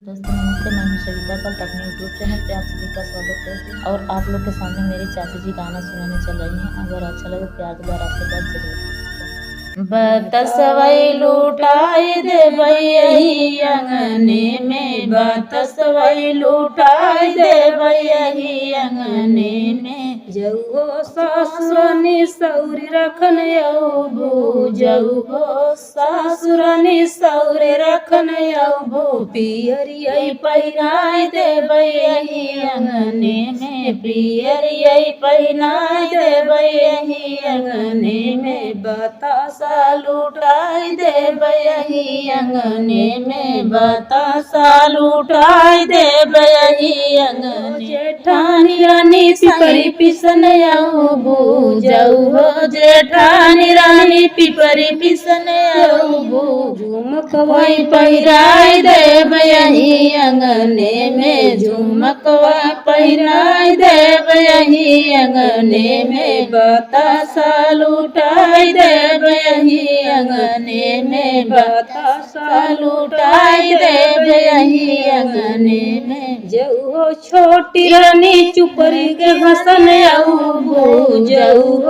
दोस्तों नमस्ते, मैं हूं सविता कल अपने यूट्यूब चैनल पे आप सभी का स्वागत है। और आप लोग के सामने मेरी चाची जी गाना सुनाने चल रही हैं। अगर अच्छा लगे प्यार दुलार आशीर्वाद जरूर। बतसवई लुटाई दे यही अंगने में, बतसवई लुटाई दे यही अंगने में। जऊ ससुरनी सौरी रखन यऊ, जऊ ससुरनी सौरी रखन यऊ। पियरियई पहिराय देबै यही अंगने में, पियरियई पहिराय देबै यही अंगने में। बतासा लुटाई देबै यही अंगने में, बतासा लुटाई देबै यही अंगने। जेठानी रानी पिपरी पिसन यऊ, जऊ हो जेठानी रानी पिपरी पिसन यऊ। झुमकवई पहिराय देबै यही अंगने में, झुमकवा पहिराय देबै यही अंगने में। बतासा लुटाई देबै यही अंगने में, बतासा लुटाई देबै यही अंगने में। जऊ छोटी रानी चुपरी के घसन यऊ, जऊ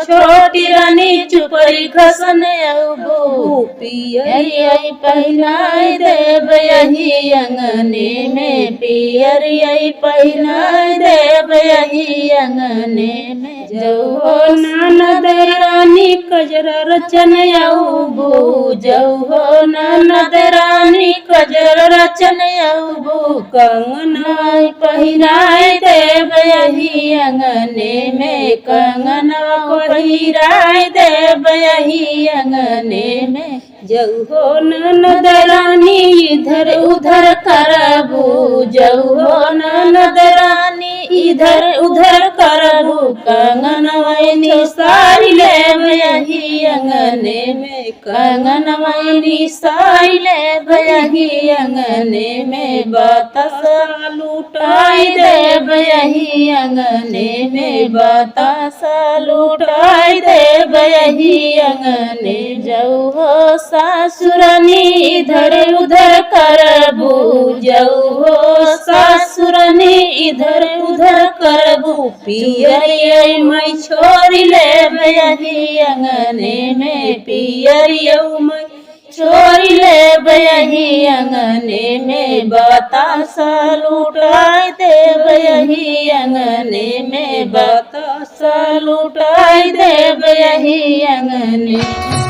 छोटी रानी चुपरी घसन यऊ। पियरियई पहिराय देबै यही अंगने में, पियरियई पहिराय देबै यही अंगने में। जऊ ननद रानी कजरा रचन यऊ, जऊ ननद रानी कजरा रचन यऊ। कंगनवा पहिराय देबै यही अंगने में, कंगनवा पहिराय देबै यही अंगने में। जऊ ननद रानी इधर उधर करबू, जऊ ननद रानी इधर उधर करबू। कंगनवई निसारी लेबै यही अंगने में, कंगनवई निसारी लेबै यही अंगने में। बतासा लुटाई देबै यही अंगने में, बतासा लुटाई देबै यही अंगने। जऊ सासुरनी इधर उधर करबू, जऊ सासुरनी इधर उधर करबू। पियरियई मैं छोरी लेबै यही अंगने में, पियरियऊ मैं छोरी लेबै यही अंगने में। बतासा लुटाई देबै यही अंगने में, बतासा लुटाई देबै यही अंगने में।